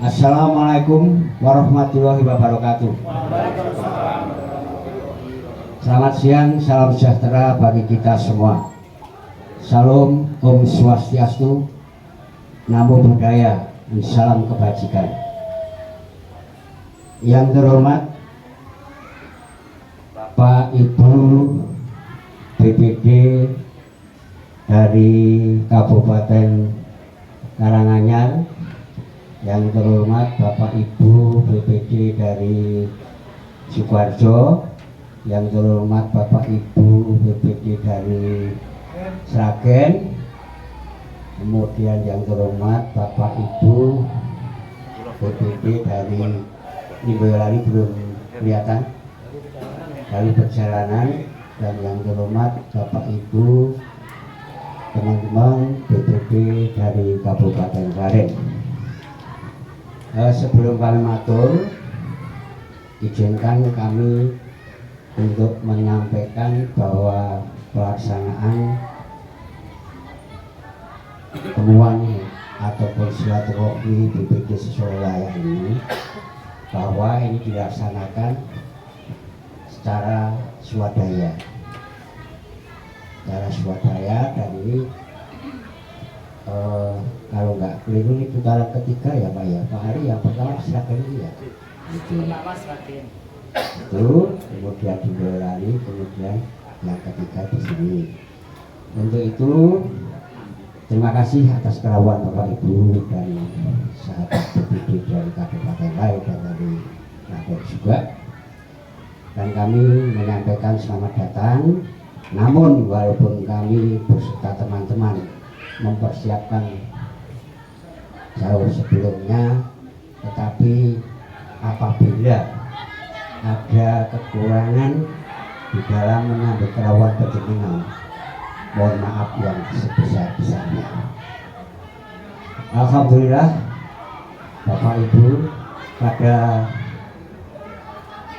Assalamualaikum warahmatullahi wabarakatuh. Selamat siang, salam sejahtera bagi kita semua. Salam Om Swastiastu, Namo Buddhaya, salam kebajikan. Yang terhormat Bapak Ibu BPD dari Kabupaten Karanganyar, yang terhormat Bapak Ibu BPD dari Sukoharjo, yang terhormat Bapak Ibu BPD dari Sragen, kemudian yang terhormat Bapak Ibu BPD dari Boyolali belum kelihatan dari perjalanan, dan yang terhormat Bapak Ibu teman-teman BPD dari Kabupaten Klaten. Sebelum kami matur, izinkan kami untuk menyampaikan bahwa pelaksanaan temuan ataupun silaturahmi BPD Suralaya ini, bahwa ini dilaksanakan secara swadaya, dan ini kalau nggak keliru ini putaran ketiga ya Pak ya. Pak Ari yang pertama silakan ini ya. Itu kemudian di Boyolali, kemudian yang ketiga di sini. Untuk itu terima kasih atas kerawan Bapak Ibu dan sahabat BPD dari Kabupaten lain dan dari Klaten juga. Dan kami menyampaikan selamat datang. Namun walaupun kami beserta teman-teman mempersiapkan jauh sebelumnya, tetapi apabila ada kekurangan di dalam menyambut kerawan panjenengan, mohon maaf yang sebesar-besarnya. Alhamdulillah Bapak Ibu, pada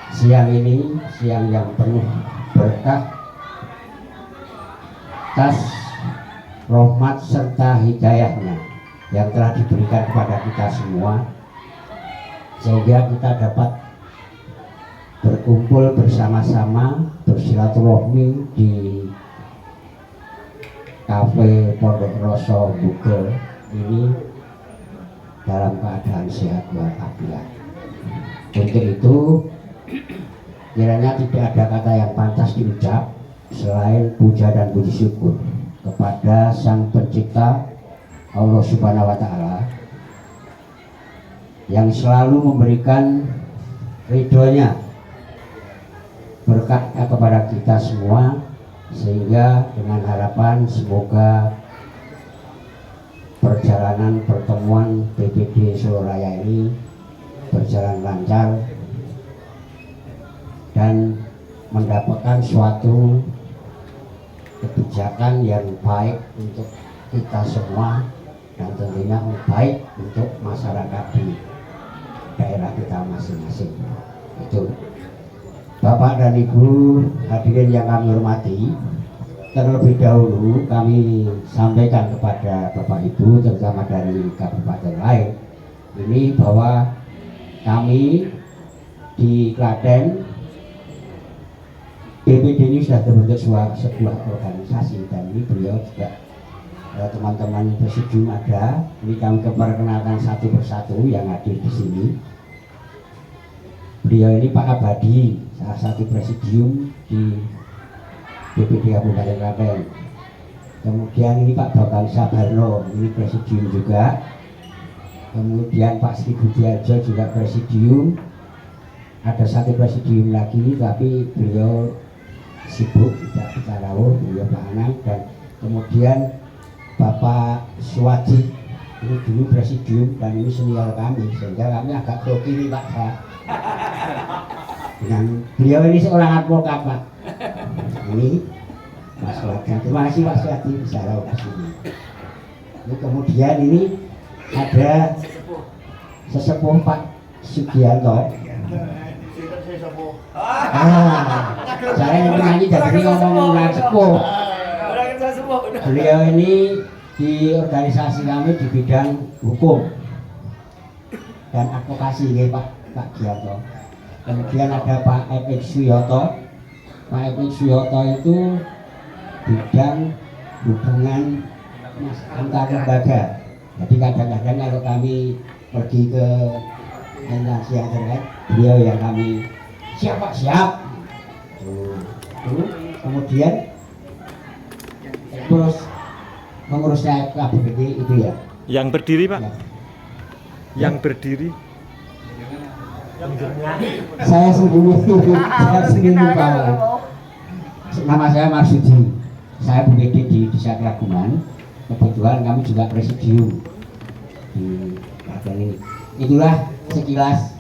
siang ini, siang yang penuh berkah atas rahmat serta hidayahnya yang telah diberikan kepada kita semua, sehingga kita dapat berkumpul bersama-sama bersilaturahmi di Kafe Pondok Roso Bugel ini dalam keadaan sehat walafiat. Untuk itu kiranya tidak ada kata yang pantas diucap selain puja dan puji syukur kepada Sang Pencipta Allah Subhanahu wa Ta'ala yang selalu memberikan ridhonya, berkatnya kepada kita semua, sehingga dengan harapan semoga perjalanan pertemuan BPD Suralaya ini berjalan lancar dan mendapatkan suatu kebijakan yang baik untuk kita semua, dan tentunya baik untuk masyarakat di daerah kita masing-masing. Itu Bapak dan Ibu hadirin yang kami hormati, terlebih dahulu kami sampaikan kepada Bapak Ibu terutama dari kabupaten lain ini bahwa kami di Klaten BPD ini sudah terbentuk sebuah organisasi, dan ini beliau juga teman-teman presidium ada. Ini kami memperkenalkan satu persatu yang hadir di sini. Beliau ini Pak Abadi, salah satu presidium di BPD Kabupaten Klaten. Kemudian ini Pak Bambang Sabarno, ini presidium juga. Kemudian Pak Sri Budiarjo juga presidium. Ada satu presidium lagi tapi beliau sibuk tidak bisa rawuh, beliau Pak Anang. Dan kemudian Bapak Suwaji, ini dulu presidium dan ini senior kami, sehingga kami agak grogi nih Pak saya. Dengan beliau ini seorang advokat Pak. Ini Pak Suwaji, terima kasih Pak Suwaji bisa rawuh ke sini. Ini kemudian ini ada sesepuh Pak Sugianto. Saya yang menyanyi dari ngomong orang sepuh. Beliau ini di organisasi kami di bidang hukum. dan advokasi ya Pak Giyanto. Kemudian ada Pak Epik Suyoto. Pak Epik Suyoto itu bidang hubungan antar lembaga. Jadi kadang-kadang kalau kami pergi ke instansi yang terkait, beliau yang kami siap Pak, siap. Kemudian terus mengurus KBPD itu ya. Yang berdiri Pak? Ya. Yang berdiri? Saya sendiri Pak. Nama saya Marsudi. Saya BPD di Desa Keraguman. Kebetulan kami juga presidium di bagian ini. Itulah sekilas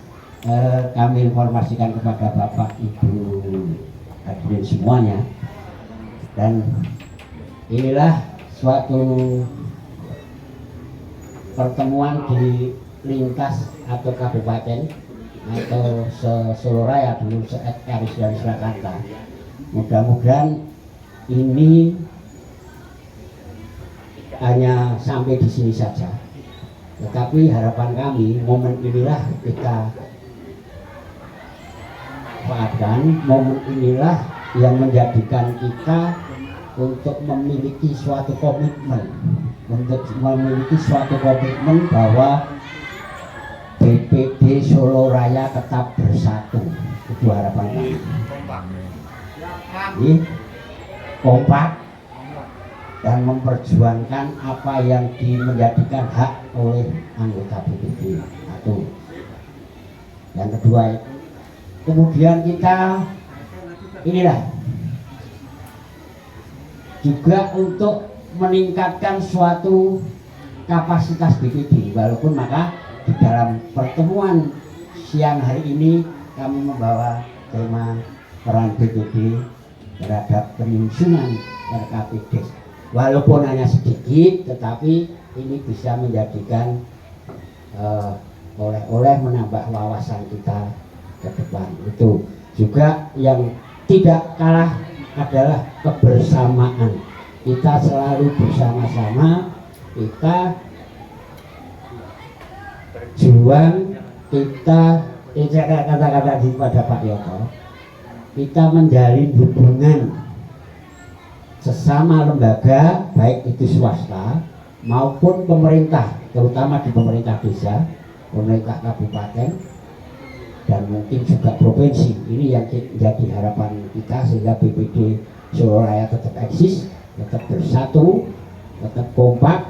kami informasikan kepada Bapak Ibu hadirin semuanya. Dan inilah suatu pertemuan di lintas atau kabupaten atau Solo Raya dulu Karis dari Surakarta. Mudah-mudahan ini hanya sampai di sini saja. Tetapi harapan kami momen inilah kita manfaatkan, momen inilah yang menjadikan kita untuk memiliki suatu komitmen, bahwa BPD Solo Raya tetap bersatu. Itu harapan kami. Kompak dan memperjuangkan apa yang menjadikan hak oleh anggota BPD. Satu. Yang kedua, kemudian kita inilah juga untuk meningkatkan suatu kapasitas BPD, walaupun maka di dalam pertemuan siang hari ini kami membawa tema peran BPD terhadap penyusunan RKPD, walaupun hanya sedikit, tetapi ini bisa menjadikan oleh menambah wawasan kita ke depan. Itu juga yang tidak kalah adalah kebersamaan. Kita selalu bersama-sama, kita berjuang, kita kata-kata pada Pak Yoto, kita menjalin hubungan sesama lembaga, baik itu swasta maupun pemerintah, terutama di pemerintah desa, pemerintah kabupaten, dan mungkin juga provinsi. Ini yang jadi harapan kita, sehingga BPD Solo Raya tetap eksis, tetap bersatu, tetap kompak.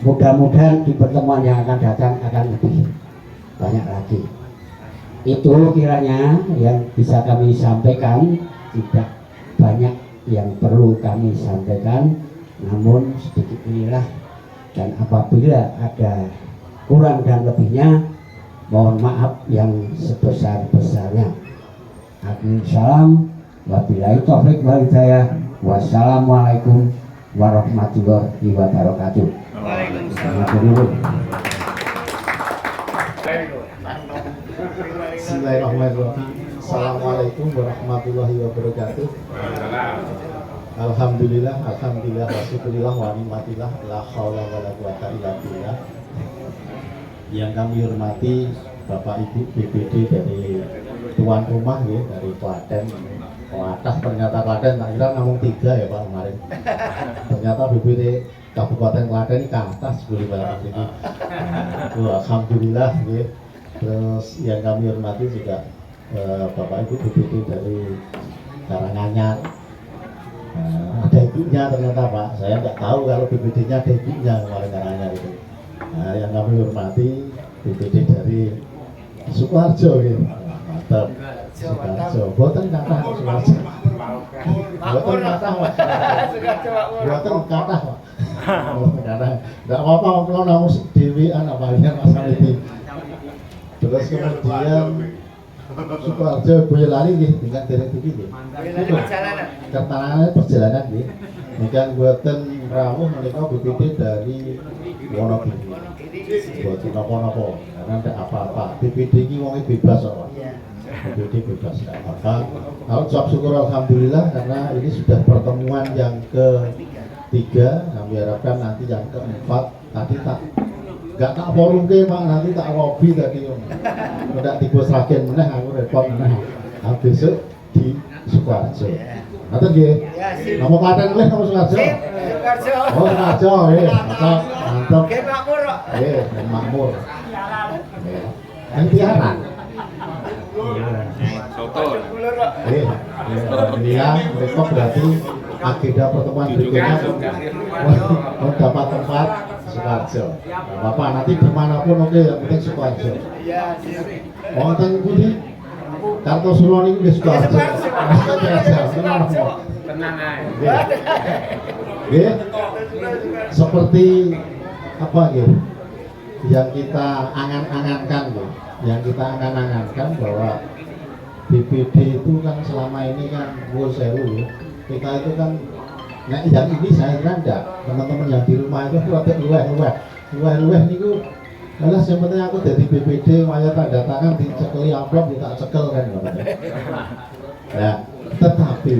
Mudah-mudahan di pertemuan yang akan datang akan lebih banyak lagi. Itu kiranya yang bisa kami sampaikan. Tidak banyak yang perlu kami sampaikan, namun sedikit inilah, dan apabila ada kurang dan lebihnya, mohon maaf yang sebesar-besarnya. Akhir salam, wabillahi taufiq wal hidayah. Wassalamualaikum warahmatullahi wabarakatuh. Waalaikumsalam. Bismillahirrahmanirrahim. Assalamualaikum warahmatullahi wabarakatuh. Alhamdulillah, alhamdulillah, wasyukurillah, wa ni'matillah, la haula wala quwata illa billah. Yang kami hormati Bapak Ibu BPD dari tuan rumah ya, dari Klaten. Atas ternyata Klaten, tak kira ngomong 3 ya Pak kemarin. Ternyata BPD Kabupaten Klaten ini ke atas boleh barang ini. Alhamdulillah ya. Terus yang kami hormati juga Bapak Ibu BPD dari Karanganyar. Ada ibunya ternyata Pak. Saya nggak tahu kalau BPD-nya ada ibunya kemarin Karanganyar itu. Nah, yang kami hormati BPD dari Sukoharjo ya. Mantap. Sukoharjo. Boten kathah Sukoharjo. Boten kathah Pak. Boten kathah Pak. Nggak apa-apa kalau namun dewean apalagi masalah itu. Terus kemudian Sukoharjo Boyolali nggih tingkat derek iki nggih. Perjalanan perjalanan nggih. Nikan boten rawuh menika BPD dari Wonogiri. Boten napa-napa, karena ndak apa-apa. BPD iki wonge bebas kok. BPD bebas ndak apa-apa. Nah, ucap syukur alhamdulillah karena ini sudah pertemuan yang ketiga. Kami harapkan nanti yang keempat tadi tak Gak tak forum ke Pak, nanti tak lobby tadi om. Udah tiba seragen meneh aku repot meneh. Nah, besok di Sukoharjo. Nanti nggih. Nama Klaten oleh nama Sukoharjo. Oh Sukoharjo, mantap, mantap. Nggih makmur kok. Dan makmur. Yang tiaran. Soto. Dia mereka berarti agenda pertemuan berikutnya mendapat tempat Sukoharjo. Bapak nanti dimanapun oke, yang penting Sukoharjo. Mau tanya ini Kartosulo ini di Sukoharjo. Tenang aja. Seperti apa gitu yang kita angan-angankan gitu, yang kita angan-angankan bahwa BPD itu kan selama ini kan sewu kita itu kan, nah yang ini saya kira enggak, teman-teman yang di rumah itu rada luweh niku adalah yang penting aku dari BPD waya tanda tangan dicekeli amplop kita cekel kan nah tetapi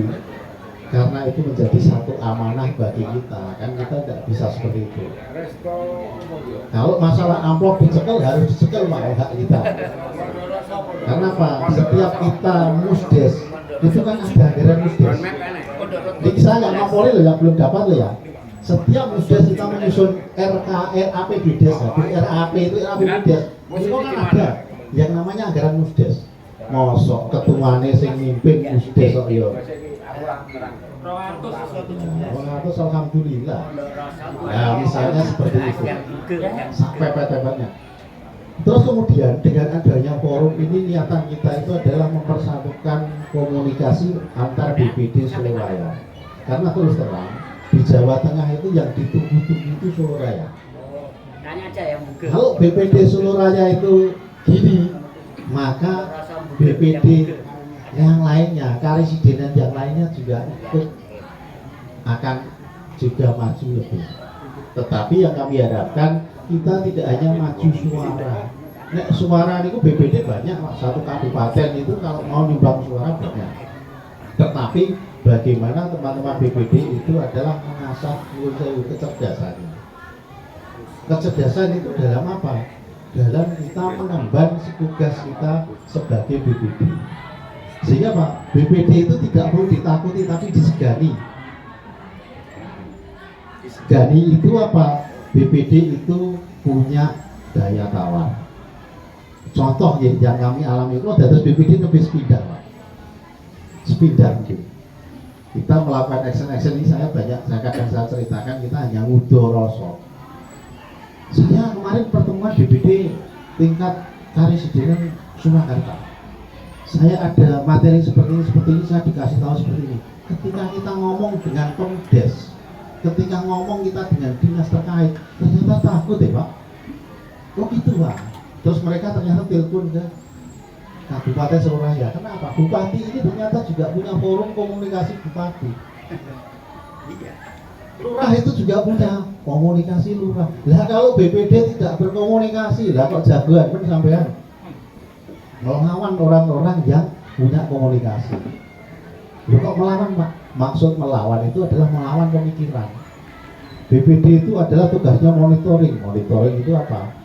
karena itu menjadi satu amanah bagi kita kan kita tidak bisa seperti itu. Kalau masalah amplop dicekel harus dicekel Pak, hak kita. Karena apa? Setiap kita musdes itu kan ada anggaran musdes. Jadi saya nggak ngapoli loh yang belum dapat loh ya. Setiap musdes kita menyusun RAPBDes, RAP itu RAPBDes. Itu kan ada yang namanya anggaran musdes. Mosok ketuane sing mimpin musdes kok yo. 200 alhamdulillah. Nah, misalnya seperti itu. Sampai pepet-pepetnya. Terus kemudian dengan adanya forum ini niatan kita itu adalah mempersatukan komunikasi antar BPD Soloraya. Karena terus terang di Jawa Tengah itu yang ditunggu-tunggu itu Soloraya. Kalau BPD Soloraya itu gini, maka BPD yang lainnya, karesidenan yang lainnya juga ikut akan juga maju lebih. Tetapi yang kami harapkan kita tidak hanya maju suara. Nek suara itu BPD banyak, satu kabupaten itu kalau mau nyumbang suara banyak. Tetapi bagaimana teman-teman BPD itu adalah mengasah kecerdasannya. Kecerdasan itu dalam apa? Dalam kita mengemban tugas kita sebagai BPD. Sehingga Pak, BPD itu tidak perlu ditakuti tapi disegani. Disegani itu apa? BPD itu punya daya tawar. Contoh yang kami alami itu ada BPD lebih sepindah Pak. Sepindah mungkin. Kita melakukan action ini saya kadang saya ceritakan kita hanya ngudoroso. Saya kemarin pertemuan BPD tingkat Karesidenan Surakarta. Saya ada materi seperti ini, saya dikasih tahu seperti ini. Ketika kita ngomong dengan Pemdes, ketika ngomong kita dengan dinas terkait, ternyata takut ya Pak. Kok gitu Pak? Terus mereka ternyata telepon ke Kabupaten Soloraya. Kenapa? Bupati ini ternyata juga punya forum komunikasi bupati. Lurah itu juga punya komunikasi lurah. Lah kalau BPD tidak berkomunikasi, lah kok jagoan pun sampean melawan orang-orang yang punya komunikasi. Loh kok melawan Pak? Maksud melawan itu adalah melawan pemikiran. BPD itu adalah tugasnya monitoring. Monitoring itu apa?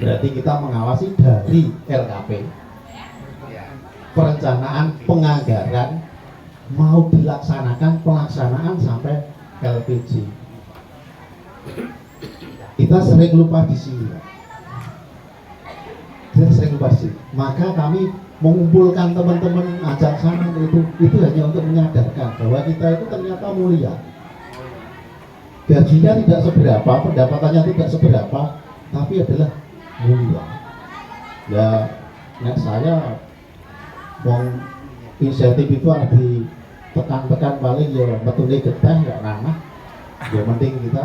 Berarti kita mengawasi dari LKP, perencanaan penganggaran mau dilaksanakan pelaksanaan sampai LPG. Kita sering lupa di sini. Kita sering lupa di sini. Maka kami mengumpulkan teman-teman ajak sana itu hanya untuk menyadarkan bahwa kita itu ternyata mulia. Gajinya tidak seberapa, pendapatannya tidak seberapa, tapi adalah mulia. Ya, nek saya mau inisiatif itu ada di tekan-tekan paling ya betulnya getah nggak ranah. Yang penting kita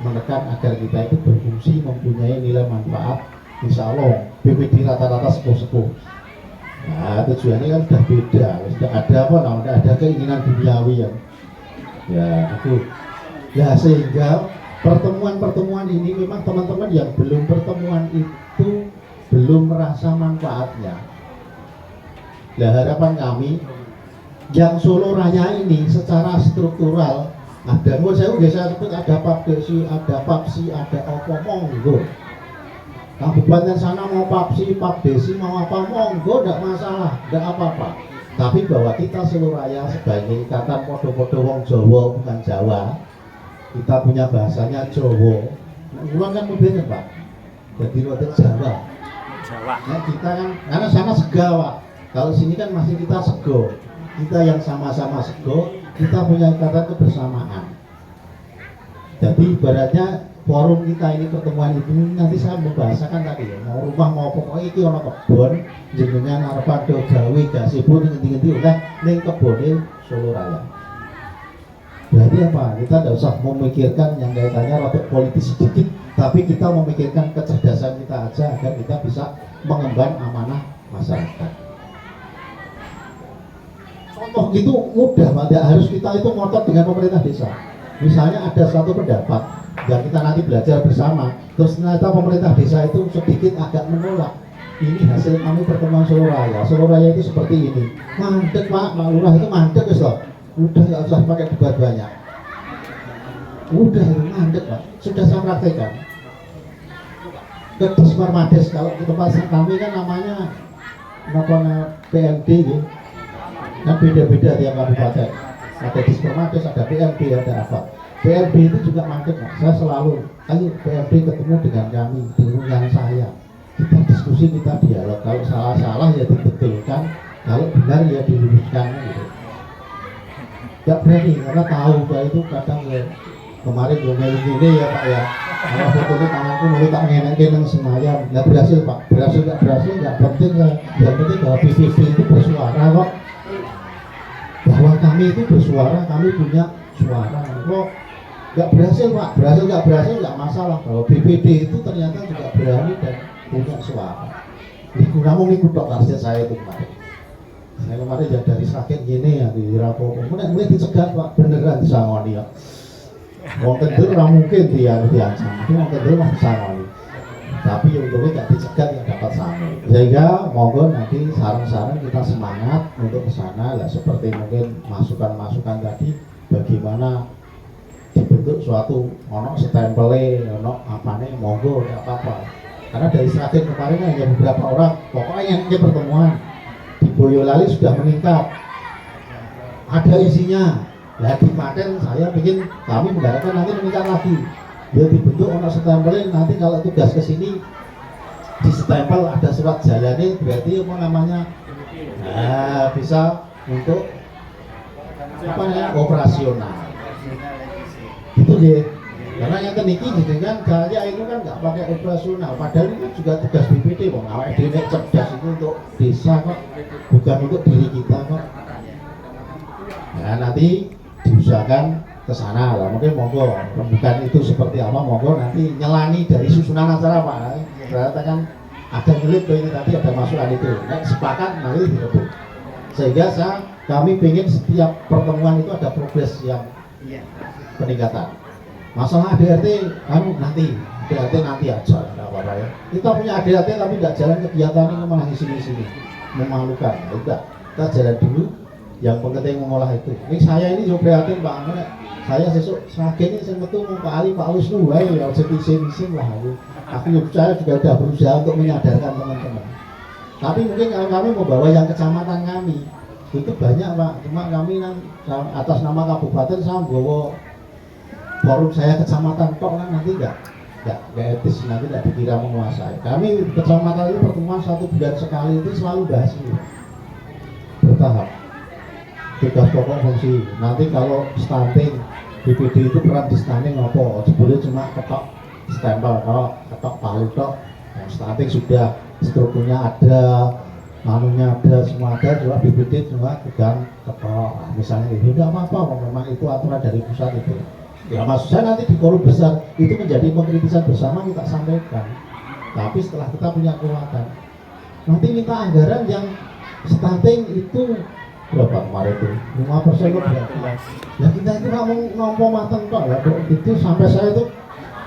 menekan agar kita itu berfungsi mempunyai nilai manfaat. Insya Allah BPD rata-rata sepuh-sepuh. Nah tujuannya kan sudah beda, sudah ada apa? Nah, sudah ada keinginan duniawi ya itu. Ya sehingga pertemuan-pertemuan ini memang teman-teman yang belum pertemuan itu belum merasa manfaatnya. Nah harapan kami yang Soloraya ini secara struktural Ada mau saya sebut ada Papdesi, ada Papsi, ada apa monggo. Kabupaten sana mau Papsi, Papdesi mau apa monggo, tidak masalah, tidak apa-apa. Tapi bahwa kita Seluraya sebagai ikatan podo-podo wong Jawa bukan Jawa, kita punya bahasanya Jawa. Ulang kan mobilnya Pak, jadi roda Jawa. Jawa. Nah, kita kan karena sana sega Pak. Kalau sini kan masih kita sego. Kita yang sama-sama sego, kita punya ikatan kebersamaan. Jadi ibaratnya forum kita ini, pertemuan ini nanti saya membahasakan tadi ya, mau rumah mau pokoknya iki ono kebon jenengan arepan do gawe gasipun ngendi-ngendi oleh ning kebone Seluraya. Berarti apa? Kita tidak usah memikirkan yang kaitannya rada politis sedikit, tapi kita memikirkan kecerdasan kita aja agar kita bisa mengemban amanah masyarakat. Contoh gitu mudah, tidak harus kita itu ngotot dengan pemerintah desa. Misalnya ada satu pendapat dan kita nanti belajar bersama, terus ternyata pemerintah desa itu sedikit agak menolak. Ini hasil kami pertemuan Seluraya. Seluraya itu seperti ini. Mandek Pak, Pak Lurah itu mandek guys loh. Udah nggak usah pakai debat banyak. Udah itu mandek Pak. Sudah saya praktekkan. Ke Disparmades, kalau di tempat kami kan namanya PMD gitu. Kan beda-beda tiap kabupaten. Ada Disparmades, ada PMD, ada apa. PMD itu juga mandek Pak. Saya selalu, ayo PMD ketemu dengan kami, dengan saya. Kita diskusi, kita dialog. Kalau salah-salah ya dibetulkan, kalau benar ya diluruskan gitu. Gak berani karena tahu Pak itu kadang ya kemarin ngomongin ini ya Pak ya. Kalau fotonya tanganku mau tak ngenekin yang Senayan, nggak berhasil Pak. Berhasil nggak berhasil nggak penting ya. Yang penting bahwa PBB itu bersuara kok. Bahwa kami itu bersuara, kami punya suara. Kok nggak berhasil Pak, berhasil nggak masalah. Bahwa BPD itu ternyata juga berani dan punya suara. Niku namun niku tok target saya itu kemarin. Saya kemarin ya dari sakit gini ya di rapopo. Mulai dicegat Pak, beneran disangoni ya. Wong kendel ora mungkin diancam. Wong kendel mah disangoni. Tapi untungnya nggak dicegat yang dapat sangu. Sehingga monggo nanti saran-saran kita semangat untuk ke sana. Lah seperti mungkin masukan-masukan tadi bagaimana dibentuk suatu ono stempele, ono apane monggo enggak apa-apa. Karena dari Sragen kemarin hanya beberapa orang, pokoknya yang pertemuan di Boyolali sudah meningkat, ada isinya. Nah di Klaten saya ingin kami mengharapkan nanti meningkat lagi. Ya dibentuk ono stempel, nanti kalau tugas ke sini di stempel ada surat jalannya, berarti apa namanya? Nah bisa untuk apa namanya operasional. Itu deh. Karena yang teniki gitu kan, saya itu kan nggak pakai operasional. Padahal itu juga tugas BPD, bang. Awak dene cerdas itu untuk desa kok, bukan untuk diri kita kok. Nah nanti diusahakan ke sana lah. Mungkin monggo bukan itu seperti apa, monggo nanti nyelani dari susunan acara Pak. Ternyata kan ada ngelit ini tadi ada masukan itu. Nah, sepakat nanti direbut. Sehingga kami ingin setiap pertemuan itu ada progres yang peningkatan. Masalah ADRT nanti aja, tidak apa-apa ya. Kita punya ADRT tapi tidak jalan kegiatannya malah di sini memalukan. Tidak, kita jalan dulu. Yang penting mengolah itu. Ini saya ini juga prihatin Pak. Saya sesuk Sragen ini saya betul mau Pak Ali, Pak Wisnu, ya isin lah aku. Saya juga sudah berusaha untuk menyadarkan teman-teman. Tapi mungkin kalau kami membawa yang kecamatan kami itu banyak Pak. Cuma kami atas nama kabupaten saya bawa forum saya kecamatan tok kan nanti enggak etis, nanti tidak dikira menguasai. Kami kecamatan itu pertemuan 1 bulan sekali itu selalu bahas ini bertahap. Tugas pokok fungsi. Nanti kalau stunting BPD itu peran di stunting apa? Boleh cuma ketok stempel, kalau ketok palu tok. Stunting sudah strukturnya ada, manunya ada, semua ada. Cuma BPD cuma pegang ketok. Misalnya itu tidak apa-apa, memang itu aturan dari pusat itu. Ya maksud saya nanti di forum besar itu menjadi pengkritisan bersama kita sampaikan. Tapi setelah kita punya kekuatan, nanti minta anggaran yang stunting itu berapa kemarin itu? 5% kok berarti. Ya kita itu ngompo matang kok ya. Itu sampai saya itu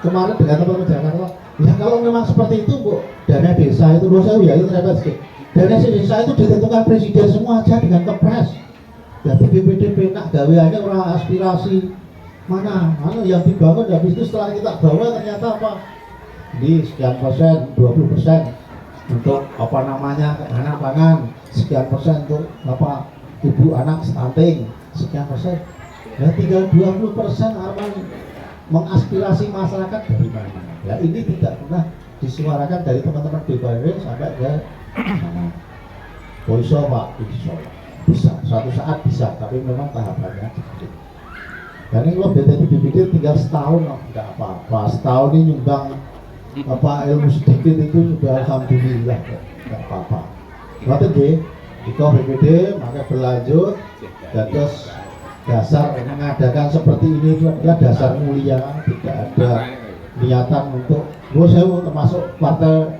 kemarin dengan teman-teman Jakarta. Ya kalau memang seperti itu Bu, dana desa itu saya ya itu repot sedikit. Dana desa itu ditentukan presiden semua aja dengan kepres. Jadi BPDB nak gaweannya orang aspirasi. mana yang dibangun habis itu setelah kita bawa ternyata apa di sekian persen 20% untuk apa namanya anak pangan, sekian persen untuk apa ibu anak stunting, sekian persen. Ya tinggal 20% aman mengaspirasi masyarakat dari mana? Ya ini tidak pernah disuarakan dari teman-teman DPRD sampai ke mana? Bisa Pak, bisa, suatu saat bisa, tapi memang tahapannya sedikit. Dan ini kalau BPD tinggal setahun, tidak apa-apa. Setahun ini nyumbang apa ilmu sedikit itu sudah alhamdulillah, tidak apa-apa. Waktu itu, jika BPD maka berlanjut, dan terus dasar mengadakan seperti ini itu adalah dasar mulia, tidak ada niatan untuk, saya termasuk partai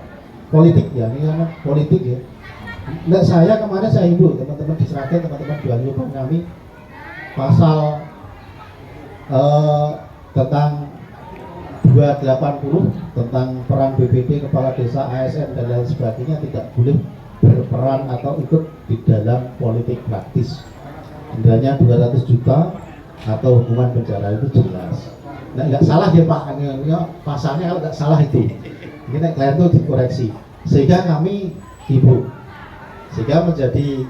politik ya, ini kan politik ya. Nah, saya kemarin saya himbau teman-teman di Sragen, teman-teman di Walyuban kami pasal tentang 280 tentang peran BPD, kepala desa, ASN dan lain sebagainya tidak boleh berperan atau ikut di dalam politik praktis. Dendanya 200 juta atau hukuman penjara, itu jelas. Nah, nggak salah ya Pak, pasalnya kalau nggak salah itu. Ini kalian itu dikoreksi. Sehingga kami ibu, sehingga menjadi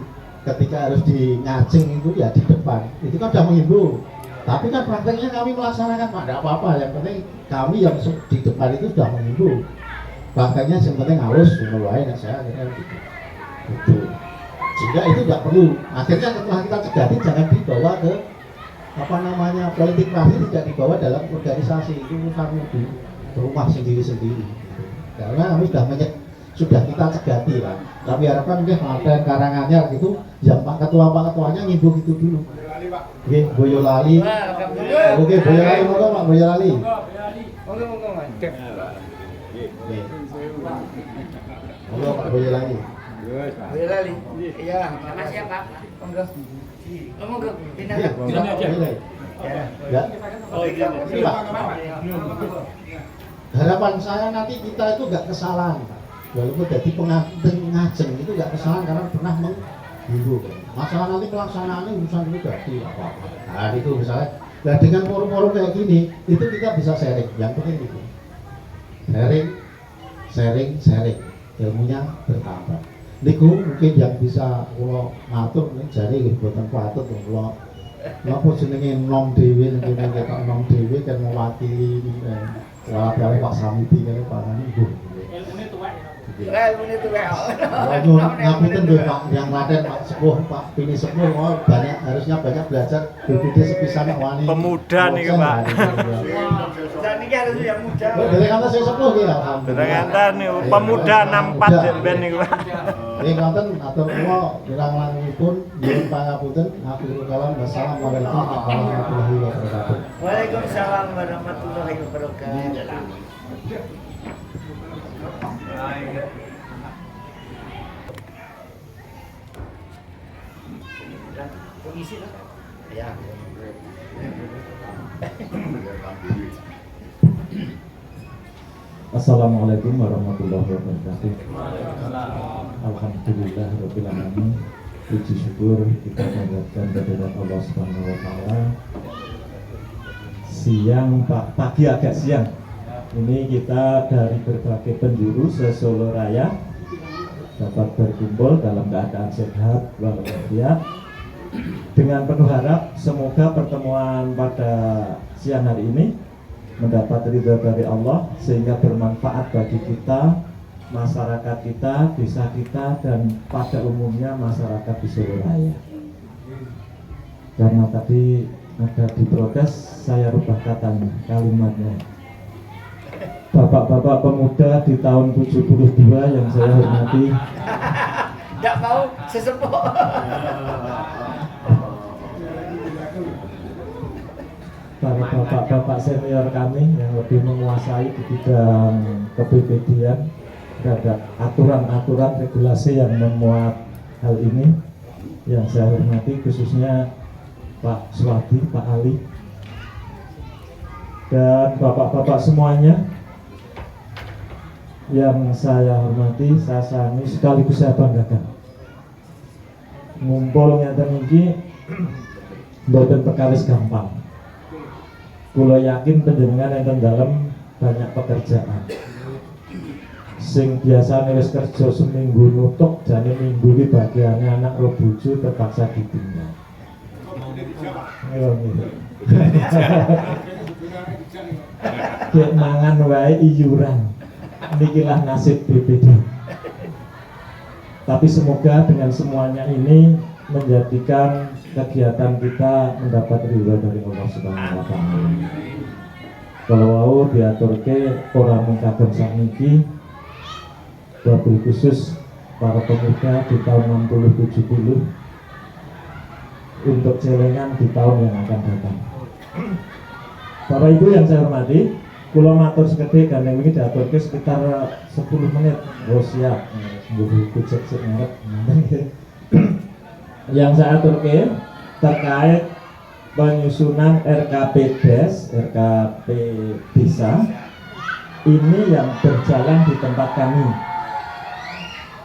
ketika harus di ngacing itu ya di depan. Itu kan sudah menghimbau. Tapi kan prakteknya kami melaksanakan Pak, tidak apa-apa. Yang penting kami yang di depan itu sudah menghimbau. Prakteknya yang penting halus, mulai dan saya akhirnya gitu. Sehingga itu tidak perlu. Akhirnya setelah kita cegati jangan dibawa ke apa namanya politik praktis, tidak dibawa dalam organisasi, itu urusan di rumah sendiri-sendiri. Karena kami sudah kita cegati lah. Tapi harapan mungkin ada Karanganyar gitu, yang Pak Ketuanya ngimbau gitu dulu. Oke, Boyolali. Oke, Boyolali, monggo Pak Boyolali. Monggo. Monggo Pak Boyolali. Boyolali. Iya, makasih ya Pak. Monggo. Monggo, pindah. Ya. Oh iya. Ini Pak. Harapan saya nanti kita itu nggak kesalahan, Pak. Walaupun jadi pengajeng itu nggak kesalahan karena pernah menghimbau. Masalah nanti pelaksanaannya urusan itu jadi apa-apa. Nah itu misalnya, nah dengan forum-forum kayak gini, itu kita bisa sharing. Yang penting itu sharing, ilmunya bertambah. Niku mungkin yang bisa kalau ngatur ini jari buatan patut kalau napa jenenge nom dhewe nek kita nom dhewe kan mewakili wae Pak Samiti kene Pak Niku. Ilmune tuwek. Ngapunten lho Pak, yang Klaten Pak Sepuh, Pak Pini Sepuh, harusnya banyak belajar BPD sepisan wani. Pemuda nih Pak. Dan ini harus yang muda. Dari kata saya Sepuh ki alhamdulillah. Berangkatan nih pemuda 64 ben niku Pak. Ini Klaten atur kula kirang-langipun nyuwun pangapunten, akhirul kalam wassalamualaikum warahmatullahi wabarakatuh. Waalaikumsalam warahmatullahi wabarakatuh. Isi lah. Ya. Assalamualaikum warahmatullahi wabarakatuh. Alhamdulillah rabbil alamin. Puji syukur kita panjatkan kehadirat Allah Subhanahu wa taala. Siang Pak, pagi agak siang. Ini kita dari berbagai penjuru se-Solo Raya dapat berkumpul dalam keadaan sehat walafiat. Dengan penuh harap semoga pertemuan pada siang hari ini mendapat ridha dari Allah sehingga bermanfaat bagi kita, masyarakat kita, desa kita, dan pada umumnya masyarakat di Solo Raya. Karena tadi ada diprotes, saya rubah katanya, kalimatnya. Bapak-bapak pemuda di tahun 72 yang saya hormati. Tidak mau sesepuh. Para bapak-bapak senior kami yang lebih menguasai di bidang kepribadian terhadap aturan-aturan regulasi yang memuat hal ini, yang saya hormati khususnya Pak Swadi, Pak Ali, dan bapak-bapak semuanya yang saya hormati, saya sayangi, sekaligus saya banggakan. Ngumpul ngeten iki mboten perkawis gampang. Kula yakin panjenengan enten dalem banyak pekerjaan. Sing biasane wis kerja seminggu nutuk, jane minggu iki bagiane anak ro bojo terpaksa ditinggal. Dek mangan wae iuran. Nikilah nasib BPD. Tapi semoga dengan semuanya ini menjadikan kegiatan kita mendapat ridho dari Allah Subhanahu wa taala. Kalau mau diaturke ora mung kagem sakniki, wabil khusus para pemuda di tahun 60-70 untuk celengan di tahun yang akan datang. Bapak Ibu yang saya hormati, kula matur sekedhik gandeng iki diaturke sekitar 10 menit. Oh siap. Mbuh cek ngarep. Yang saya aturke terkait penyusunan RKP Desa ini yang berjalan di tempat kami.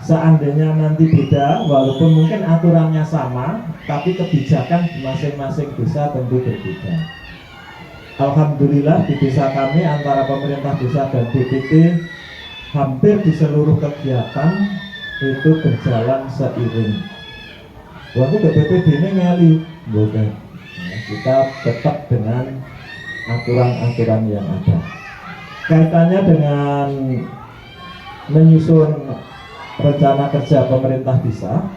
Seandainya nanti beda, walaupun mungkin aturannya sama, tapi kebijakan di masing-masing desa tentu berbeda. Alhamdulillah di desa kami antara pemerintah desa dan BPT hampir di seluruh kegiatan itu berjalan seiring. Waktu ke BPD ini ngeli, bukan. Kita tetap dengan aturan-aturan yang ada. Kaitannya dengan menyusun rencana kerja pemerintah desa,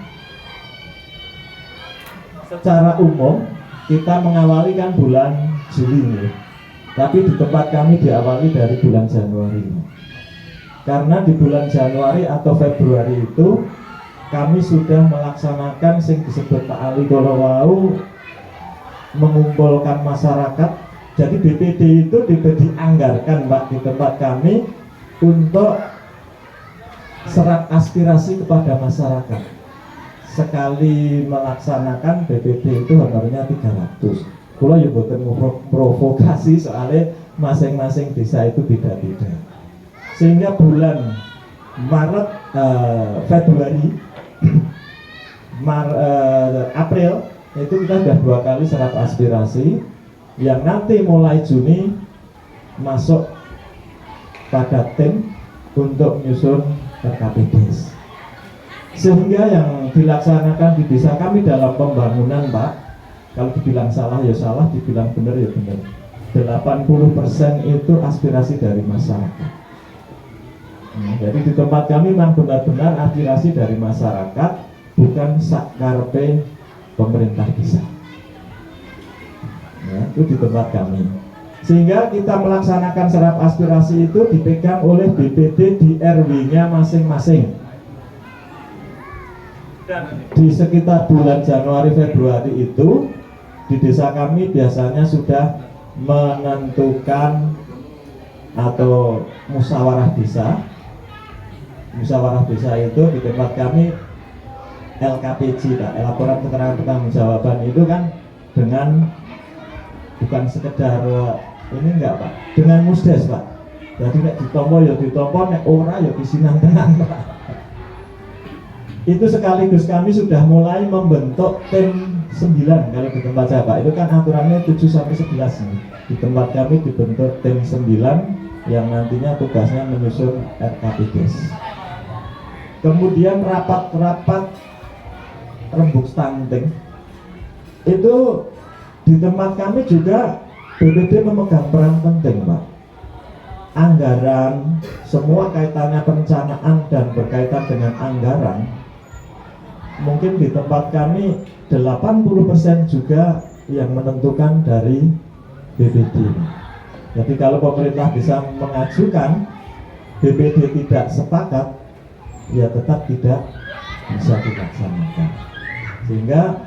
secara umum kita mengawali kan bulan Juli ini, tapi di tempat kami diawali dari bulan Januari. Karena di bulan Januari atau Februari itu kami sudah melaksanakan sing disebut Pak Ali Golowau, mengumpulkan masyarakat. Jadi BPD itu dianggarkan Pak di tempat kami untuk serap aspirasi kepada masyarakat. Sekali melaksanakan BPD itu honornya 300. Kula yo boten provokasi soalnya masing-masing desa itu beda-beda. Sehingga bulan Maret, Februari, April itu kita sudah 2 kali serap aspirasi, yang nanti mulai Juni masuk pada tim untuk menyusun RKP Desa. Sehingga yang dilaksanakan di desa kami dalam pembangunan Pak, kalau dibilang salah ya salah, dibilang benar ya benar, 80% itu aspirasi dari masyarakat. Jadi di tempat kami memang benar-benar aspirasi dari masyarakat, bukan sakarpe pemerintah desa. Ya, itu di tempat kami. Sehingga kita melaksanakan serap aspirasi itu dipegang oleh BPD di RW-nya masing-masing. Di sekitar bulan Januari Februari itu di desa kami biasanya sudah menentukan atau musyawarah desa. Musyawarah desa itu di tempat kami LKPJ, laporan keterangan pertanggungjawaban itu kan dengan bukan sekedar ini enggak Pak, dengan musdes Pak. Jadi nek ditompo ya ditompo, nek ora ya disinan tenan Pak. Itu sekaligus kami sudah mulai membentuk tim 9 kalau di tempat saya Pak. Itu kan aturannya 7-11 nih. Di tempat kami dibentuk tim 9 yang nantinya tugasnya menyusun RKP Desa. Kemudian rapat-rapat rembuk stunting itu di tempat kami juga BPD memegang peran penting Pak. Anggaran, semua kaitannya perencanaan dan berkaitan dengan anggaran, mungkin di tempat kami 80% juga yang menentukan dari BPD. Jadi kalau pemerintah bisa mengajukan, BPD tidak sepakat, ya tetap tidak bisa dilaksanakan. Sehingga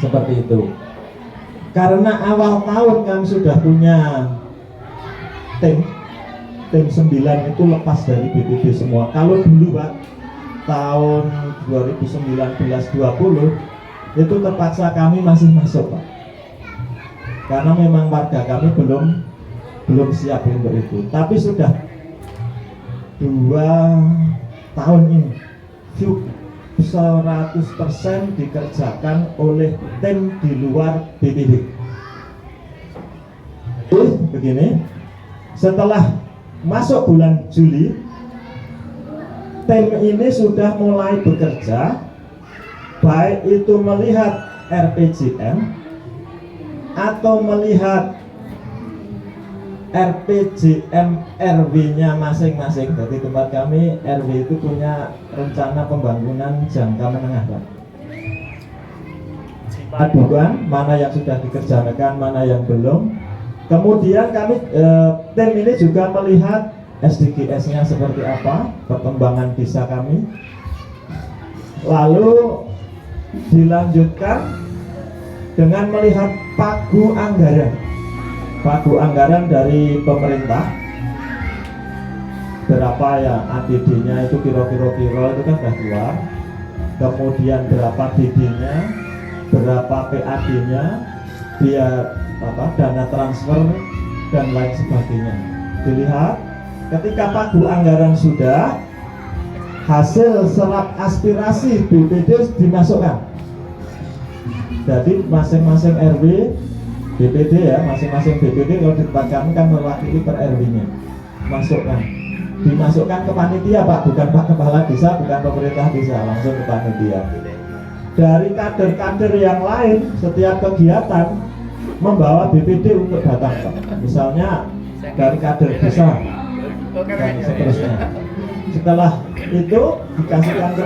seperti itu. Karena awal tahun kami sudah punya tim 9 itu lepas dari BPD semua. Kalau dulu Pak, tahun 2019-20 itu terpaksa kami masih masuk Pak. Karena memang warga kami belum siap untuk itu. Tapi sudah 2 tahun ini 100% dikerjakan oleh tim di luar BPD. Begini, setelah masuk bulan Juli, tim ini sudah mulai bekerja, baik itu melihat RPJM atau melihat RPJM RW-nya masing-masing. Jadi tempat kami RW itu punya rencana pembangunan jangka menengah, Pak. Aduan mana yang sudah dikerjakan, mana yang belum. Kemudian kami tim ini juga melihat SDGs-nya seperti apa, perkembangan desa kami. Lalu dilanjutkan dengan melihat pagu anggaran dari pemerintah. Berapa ya ADD-nya itu kira-kira itu kan sudah keluar. Kemudian berapa DD-nya, berapa PAD-nya, biar dana transfer dan lain sebagainya. Dilihat ketika pagu anggaran sudah, hasil serap aspirasi BPD dimasukkan. Jadi masing-masing RW BPD ya, masing-masing BPD kalau di tempat kami kan mewakili per RW-nya. Dimasukkan ke panitia, Pak, bukan Pak Kepala Desa, bukan pemerintah desa, langsung ke panitia. Dari kader-kader yang lain, setiap kegiatan membawa BPD untuk datang, Pak. Misalnya dari kader desa dan seterusnya. Setelah itu dikasihkan ke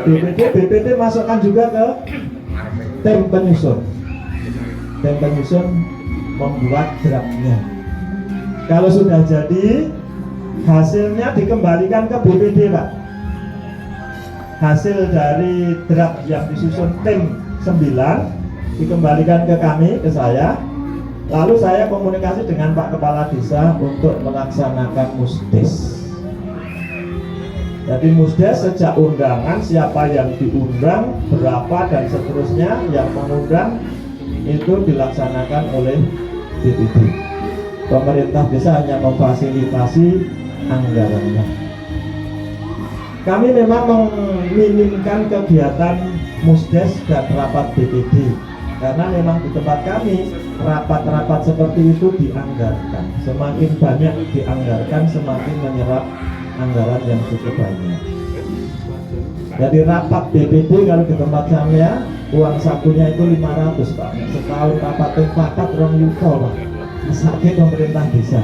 BPD masukkan juga ke tim penyusun. Tim penyusun membuat draftnya. Kalau sudah jadi, hasilnya dikembalikan ke BPD, Pak. Hasil dari draft yang disusun tim 9 dikembalikan ke kami, ke saya. Lalu saya komunikasi dengan Pak Kepala Desa untuk melaksanakan musdes. Jadi musdes sejak undangan, siapa yang diundang, berapa dan seterusnya yang mengundang itu dilaksanakan oleh BPD. Pemerintah desa hanya memfasilitasi anggarannya. Kami memang meminimkan kegiatan musdes dan rapat BPD karena memang di tempat kami rapat-rapat seperti itu dianggarkan. Semakin banyak dianggarkan, semakin menyerap anggaran yang cukup banyak. Jadi rapat BPD kalau di tempat saya uang sakunya itu 500, Pak. Setahun rapat tempat 2 juta, Pak. Sakit pemerintah desa.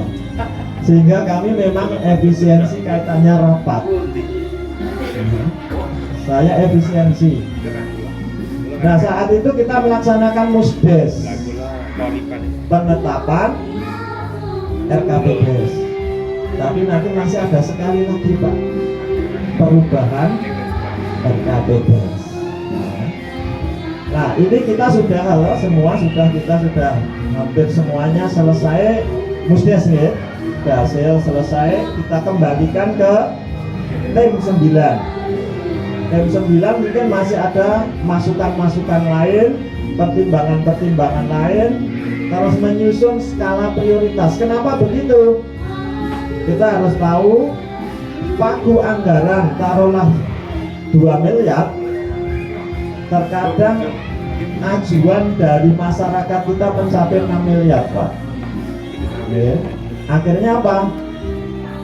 Sehingga kami memang efisiensi kaitannya rapat. Saya efisiensi. Nah, saat itu kita melaksanakan musdes, penetapan RKPBS. Tapi nanti masih ada sekali lagi, Pak, perubahan RKPBS. Nah, ini kita sudah kita sudah hampir semuanya selesai musdes nih. Hasil selesai, kita kembalikan ke tim 9. Tim 9 mungkin masih ada masukan-masukan lain, pertimbangan-pertimbangan lain, terus menyusun skala prioritas. Kenapa begitu? Kita harus tahu pagu anggaran taruhlah 2 miliar, terkadang ajuan dari masyarakat kita mencapai 6 miliar, Pak. Akhirnya apa?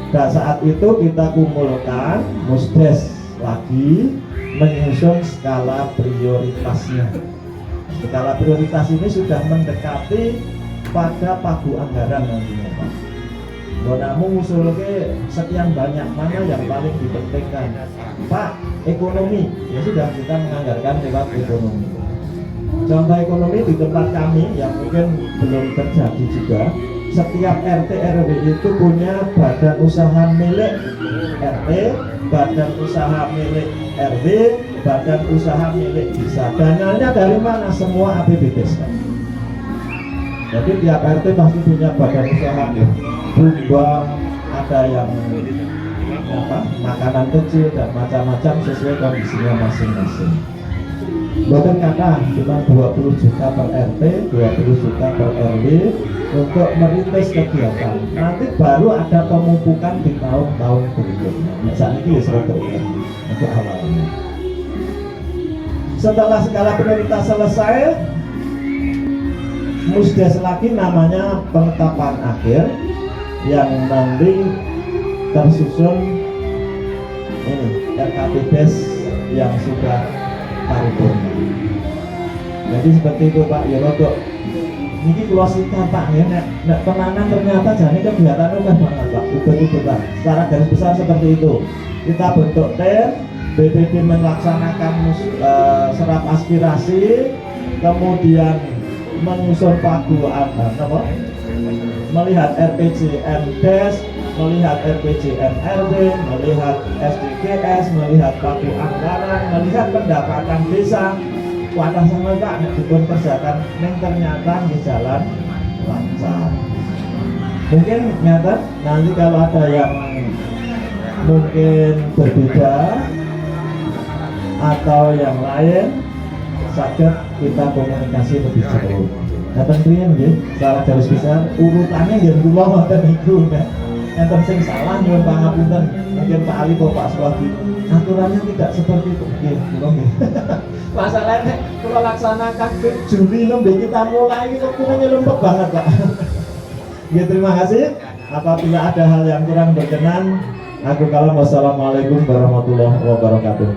Pada saat itu kita kumpulkan musdes lagi, menyusun skala prioritasnya. Skala prioritas ini sudah mendekati pada pagu anggaran nantinya, Pak. Namun usulnya sekian banyak, mana yang paling dipentingkan, Pak? Ekonomi, ya sudah kita menganggarkan lewat ekonomi. Contoh ekonomi di tempat kami yang mungkin belum terjadi juga, setiap RT RW itu punya badan usaha milik RT, badan usaha milik RW, badan usaha milik desa. Dananya dari mana? Semua APBD. Jadi tiap RT pasti punya badan usaha, bumbang, ada yang makanan kecil dan macam-macam sesuai kondisinya masing-masing. Bukan kata cuma 20 juta per RT, 20 juta per RW untuk merintis kegiatan. Nanti baru ada pemupukan di tahun-tahun berikutnya. Misalnya ini seperti itu untuk awalnya. Setelah skala prioritas selesai, musdes lagi namanya penetapan akhir yang nanti tersusun ini RKPDes yang sudah paripurna. Jadi seperti itu Pak Yorodok. Ini kalau singkat Pak ya, nek penangan ternyata jadi kegiatan udah banget Pak, ubah-ubah. Secara garis besar seperti itu. Kita bentuk tim, BPD melaksanakan serap aspirasi, kemudian menyusun paguan, melihat RPJM Des, melihat RPJM RW, melihat SDGs, melihat pagu anggaran, melihat pendapatan desa. Wadah sama Pak, dipun kerjakan, neng ternyata di jalan lancar. Mungkin nyata nanti kalau ada yang mungkin berbeda atau yang lain, sakit kita komunikasi lebih jauh. Nah tentunya nih, salah garis besar urutannya yang dulu ngoten niku nek enten sing salah nyuwun pangapunten. Mungkin Pak Ali kok Pak Swadi aturannya tidak seperti itu. Nggih, kula nggih. Masalahnya kula laksanakan ke Juli nembe kita mulai kok kurangnya lembek banget Pak. Nggih, terima kasih. Apabila ada hal yang kurang berkenan, aku kalam wassalamualaikum warahmatullahi wabarakatuh.